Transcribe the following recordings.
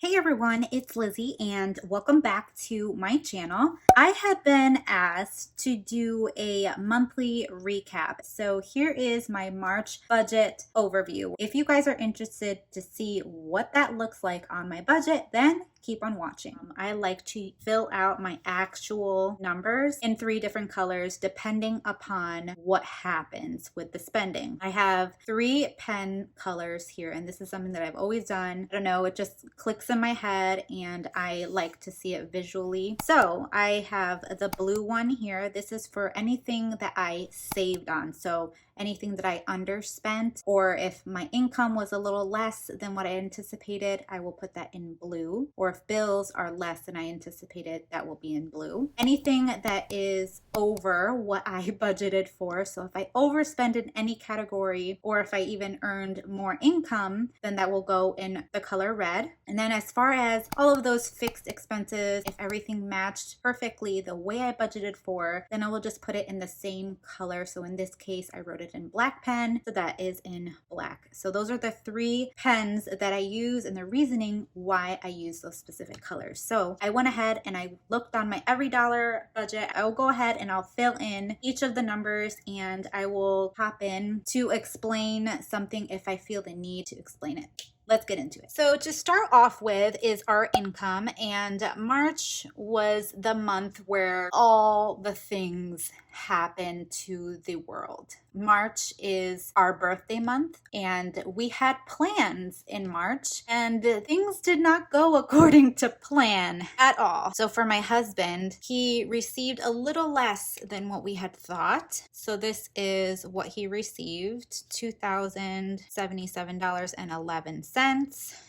Hey everyone, it's Lizzie and welcome back to my channel. I had been asked to do a monthly recap. So here is my March budget overview. If you guys are interested to see what that looks like on my budget, then keep on watching. I like to fill out my actual numbers in 3 different colors depending upon what happens with the spending. I have 3 pen colors here, and this is something that I've always done. I don't know, it just clicks in my head and I like to see it visually. So I have the blue one here. This is for anything that I saved on. So anything that I underspent, or if my income was a little less than what I anticipated, I will put that in blue. Or if bills are less than I anticipated, that will be in blue. Anything that is over what I budgeted for, so if I overspend in any category, or if I even earned more income, then that will go in the color red. And then as far as all of those fixed expenses, if everything matched perfectly the way I budgeted for, then I will just put it in the same color. So in this case, I wrote it in black pen, so that is in black. So those are the 3 pens that I use and the reasoning why I use those specific colors. So I went ahead and I looked on my every dollar budget. I will go ahead and I'll fill in each of the numbers and I will pop in to explain something if I feel the need to explain it. Let's get into it. So to start off with is our income, and March was the month where all the things happened to the world. March is our birthday month, and we had plans in March, and things did not go according to plan at all. So for my husband, he received a little less than what we had thought. So this is what he received, $2,077.11.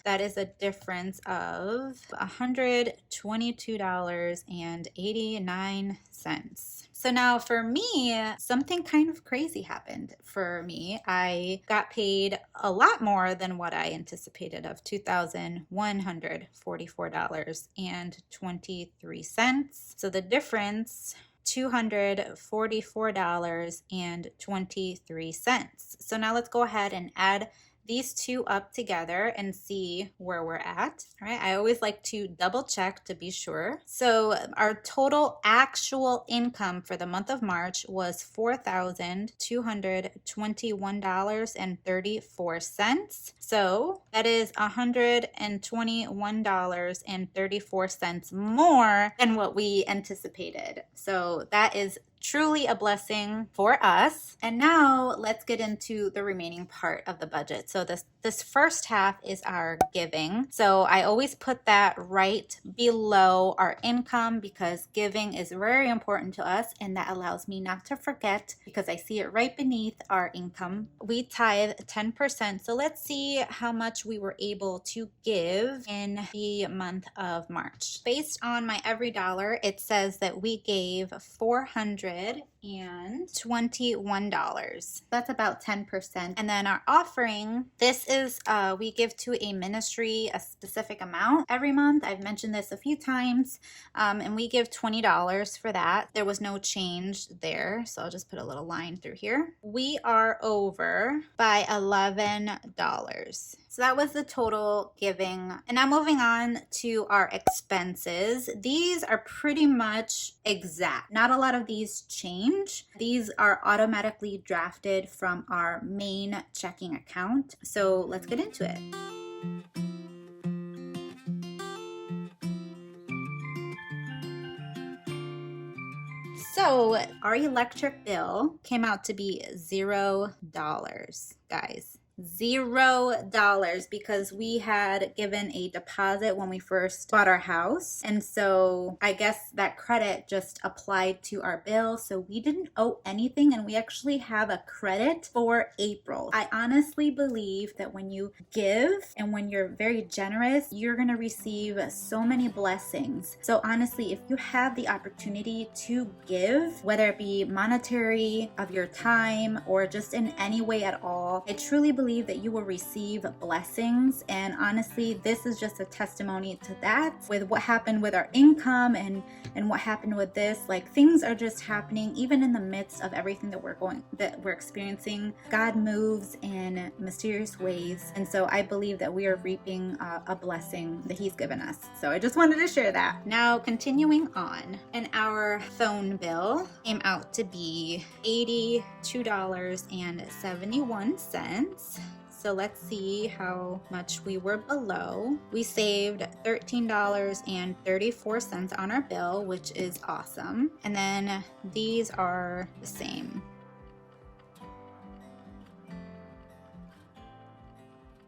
That is a difference of $122.89. So now for me, something kind of crazy happened for me. I got paid a lot more than what I anticipated of $2,144.23. So the difference, $244.23. So now let's go ahead and add these 2 up together and see where we're at. All right, I always like to double check to be sure. So our total actual income for the month of March was $4,221.34. So that is $121.34 more than what we anticipated. So that is truly a blessing for us. And now let's get into the remaining part of the budget. So this first half is our giving. So I always put that right below our income because giving is very important to us, and that allows me not to forget because I see it right beneath our income. We tithe 10%. So let's see how much we were able to give in the month of March. Based on my every dollar, it says that we gave $421. That's about 10%. And then our offering, this is we give to a ministry a specific amount every month. I've mentioned this a few times, and we give $20 for that. There was no change there, so I'll just put a little line through here. We are over by $11. So that was the total giving. And now moving on to our expenses. These are pretty much exact. Not a lot of these change. These are automatically drafted from our main checking account. So let's get into it. So our electric bill came out to be $0, guys. $0 because we had given a deposit when we first bought our house, and so I guess that credit just applied to our bill, so we didn't owe anything, and we actually have a credit for April. I honestly believe that when you give and when you're very generous, you're gonna receive so many blessings. So honestly, if you have the opportunity to give, whether it be monetary, of your time, or just in any way at all, I truly believe believe that you will receive blessings. And honestly, this is just a testimony to that. With what happened with our income and what happened with this, like things are just happening even in the midst of everything that we're experiencing. God moves in mysterious ways. And so I believe that we are reaping a blessing that He's given us. So I just wanted to share that. Now, continuing on, and our phone bill came out to be $82.71. So let's see how much we were below. We saved $13.34 on our bill, which is awesome. And then these are the same.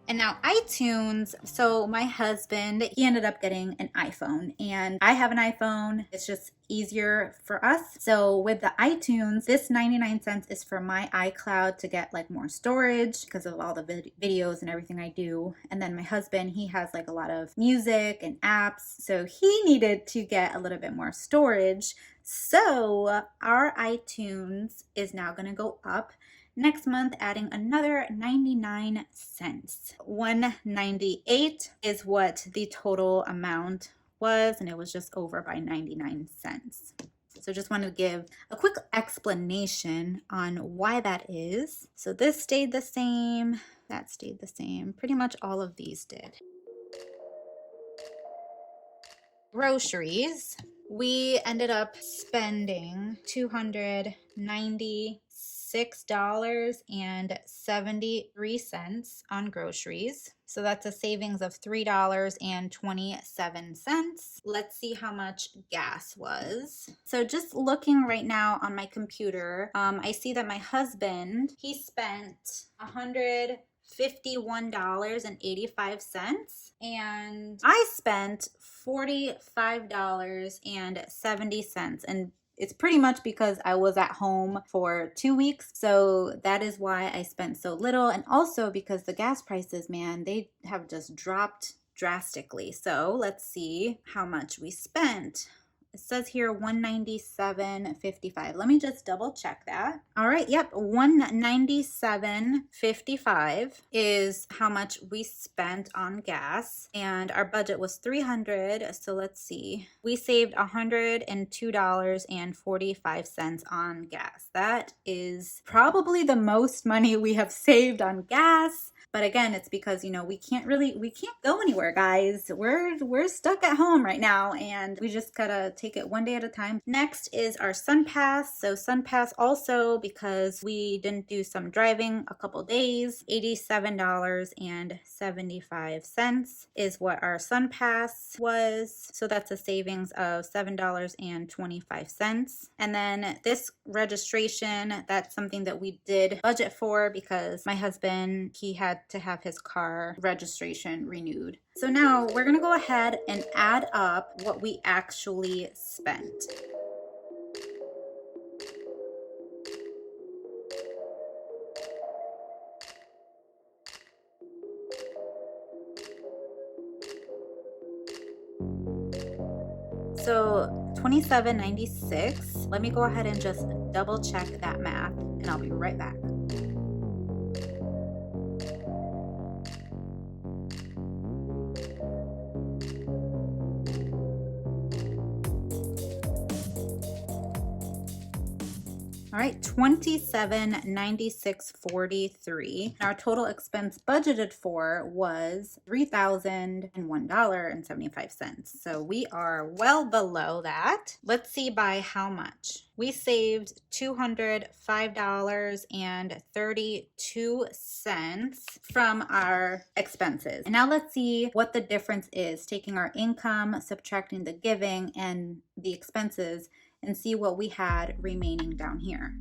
And now iTunes, so my husband, he ended up getting an iPhone, and I have an iPhone. It's just easier for us. So with the iTunes, this 99 cents is for my iCloud to get like more storage because of all the videos and everything I do. And then my husband, he has like a lot of music and apps, so he needed to get a little bit more storage. So our iTunes is now going to go up next month, adding another 99 cents. 198 is what the total amount was, and it was just over by 99 cents. So just want to give a quick explanation on why that is. So this stayed the same, that stayed the same. Pretty much all of these did. Groceries. We ended up spending $296.73 on groceries. So that's a savings of $3.27. Let's see how much gas was. So just looking right now on my computer, I see that my husband, he spent $151.85, and I spent $45.70. And it's pretty much because I was at home for 2 weeks. So that is why I spent so little. And also because the gas prices, man, they have just dropped drastically. So let's see how much we spent. It says here $197.55. Let me just double check that. All right, yep, $197.55 is how much we spent on gas, and our budget was $300. So let's see. We saved $102.45 on gas. That is probably the most money we have saved on gas. But again, it's because, you know, we can't go anywhere, guys. We're stuck at home right now, and we just gotta take it one day at a time. Next is our SunPass. So SunPass also, because we didn't do some driving a couple days, $87.75 is what our SunPass was. So that's a savings of $7.25. And then this registration, that's something that we did budget for because my husband, he had to have his car registration renewed. So now we're gonna go ahead and add up what we actually spent. So $27.96. Let me go ahead and just double check that math, and I'll be right back. All right, $27.96.43. Our total expense budgeted for was $3,001.75. So we are well below that. Let's see by how much. We saved $205.32 from our expenses. And now let's see what the difference is, taking our income, subtracting the giving and the expenses, and see what we had remaining down here.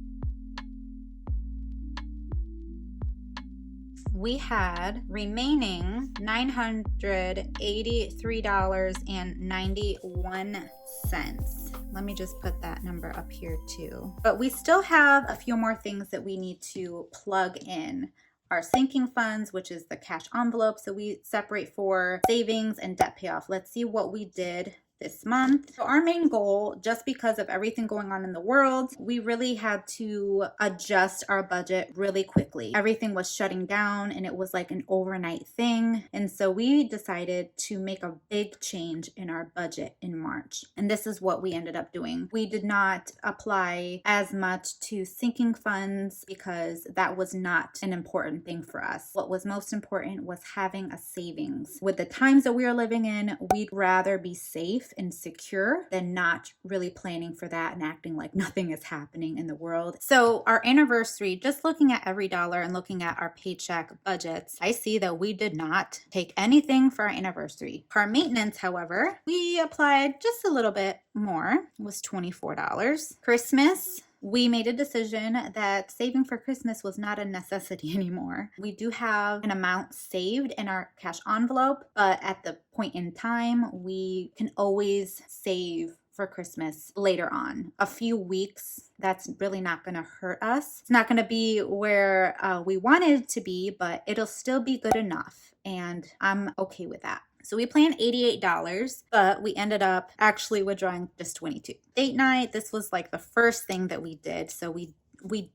We had remaining $983.91. Let me just put that number up here too. But we still have a few more things that we need to plug in. Our sinking funds, which is the cash envelope. So we separate for savings and debt payoff. Let's see what we did this month. So our main goal, just because of everything going on in the world, we really had to adjust our budget really quickly. Everything was shutting down and it was like an overnight thing. And so we decided to make a big change in our budget in March. And this is what we ended up doing. We did not apply as much to sinking funds because that was not an important thing for us. What was most important was having a savings. With the times that we are living in, we'd rather be safe and secure than not really planning for that and acting like nothing is happening in the world. So our anniversary, just looking at every dollar and looking at our paycheck budgets, I see that we did not take anything for our anniversary. For our maintenance, however, we applied just a little bit more. It was $24. Christmas, we made a decision that saving for Christmas was not a necessity anymore. We do have an amount saved in our cash envelope, but at the point in time, we can always save for Christmas later on. A few weeks, that's really not going to hurt us. It's not going to be where we wanted it to be, but it'll still be good enough. And I'm okay with that. So we planned $88, but we ended up actually withdrawing just $22. Date night, this was like the first thing that we did. So we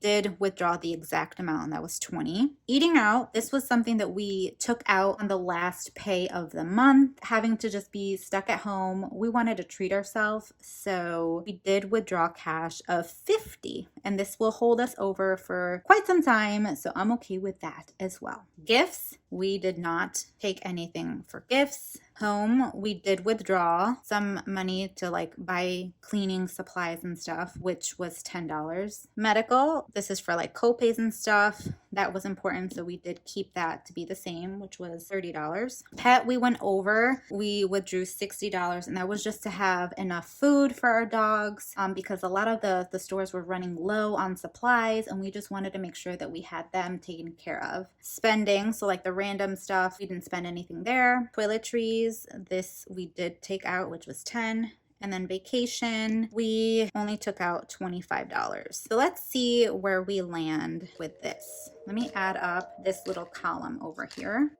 did withdraw the exact amount, and that was $20. Eating out, this was something that we took out on the last pay of the month. Having to just be stuck at home, we wanted to treat ourselves, so we did withdraw cash of $50, and this will hold us over for quite some time, so I'm okay with that as well. Gifts, we did not take anything for gifts. Home, we did withdraw some money to like buy cleaning supplies and stuff, which was $10. Medical, this is for like co-pays and stuff. That was important, so we did keep that to be the same, which was $30. Pet, we went over. We withdrew $60, and that was just to have enough food for our dogs because a lot of the stores were running low on supplies, and we just wanted to make sure that we had them taken care of. Spending, so like the random stuff, we didn't spend anything there. Toiletries, this we did take out, which was $10. And then vacation, we only took out $25. So let's see where we land with this. Let me add up this little column over here.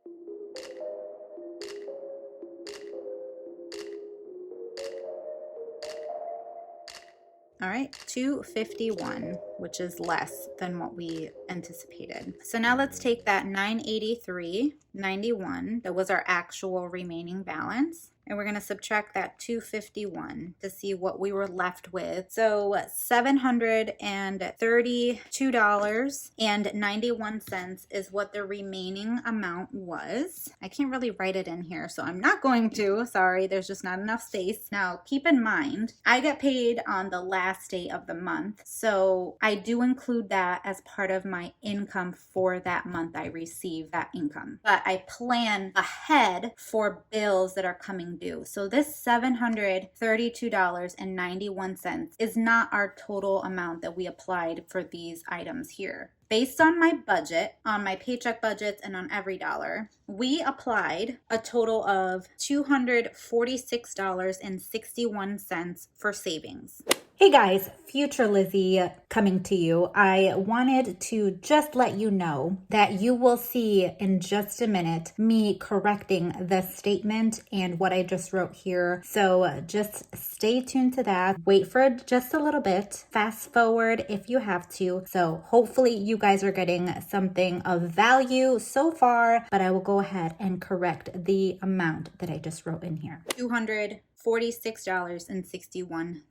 All right, $251, which is less than what we anticipated. So now let's take that $983.91, that was our actual remaining balance, and we're gonna subtract that $251 to see what we were left with. So $732.91 is what the remaining amount was. I can't really write it in here, so I'm not going to. Sorry, there's just not enough space. Now, keep in mind, I get paid on the last day of the month, so I do include that as part of my income for that month I receive that income. But I plan ahead for bills that are coming due. So this $732.91 is not our total amount that we applied for these items here. Based on my budget, on my paycheck budgets, and on every dollar, we applied a total of $246.61 for savings. Hey guys, future Lizzie coming to you. I wanted to just let you know that you will see in just a minute me correcting the statement and what I just wrote here. So just stay tuned to that. Wait for just a little bit. Fast forward if you have to. So hopefully you guys are getting something of value so far, but I will go ahead and correct the amount that I just wrote in here. $246.61.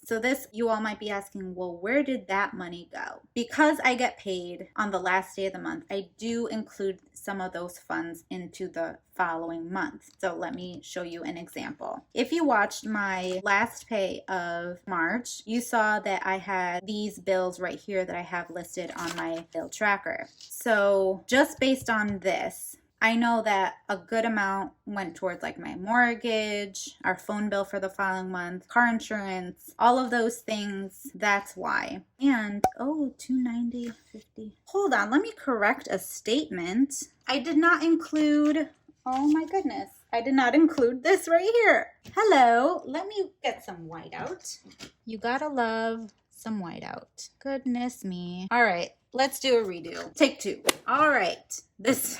So this, you all might be asking, well, where did that money go? Because I get paid on the last day of the month, I do include some of those funds into the following month. So let me show you an example. If you watched my last pay of March, you saw that I had these bills right here that I have listed on my bill tracker. So just based on this, I know that a good amount went towards like my mortgage, our phone bill for the following month, car insurance, all of those things. That's why. And, oh, $290.50. Hold on, let me correct a statement. I did not include, oh my goodness, I did not include this right here. Hello, let me get some whiteout. You gotta love some whiteout. Goodness me. All right, let's do a redo. Take two. All right, this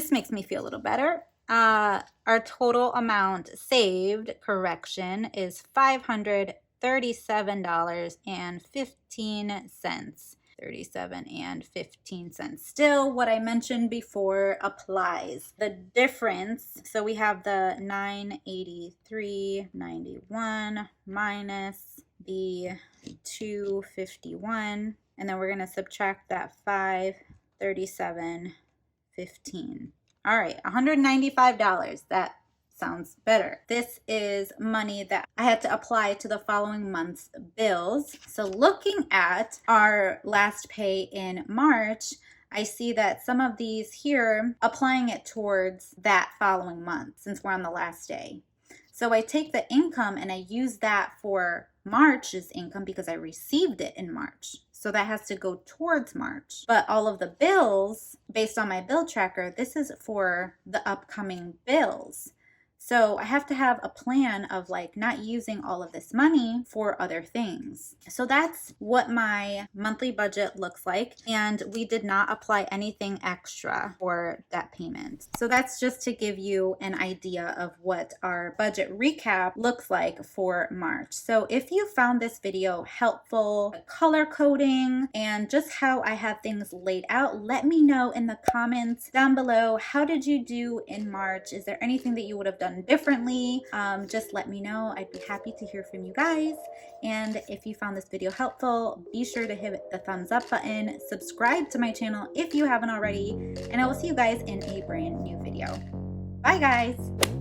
makes me feel a little better. Our total amount saved, correction, is $537.15. 37 and 15 cents. Still, what I mentioned before applies. The difference, so we have the 983.91 minus the 251, and then we're going to subtract that 537.15. All right, $195. That sounds better. This is money that I had to apply to the following month's bills. So looking at our last pay in March, I see that some of these here, applying it towards that following month since we're on the last day. So I take the income and I use that for March's income because I received it in March. So that has to go towards March. But all of the bills, based on my bill tracker, this is for the upcoming bills. So I have to have a plan of like not using all of this money for other things. So that's what my monthly budget looks like. And we did not apply anything extra for that payment. So that's just to give you an idea of what our budget recap looks like for March. So if you found this video helpful, color coding, and just how I have things laid out, let me know in the comments down below. How did you do in March? Is there anything that you would have done differently? Just let me know. I'd be happy to hear from you guys. And if you found this video helpful, be sure to hit the thumbs up button, subscribe to my channel if you haven't already, and I will see you guys in a brand new video. Bye guys.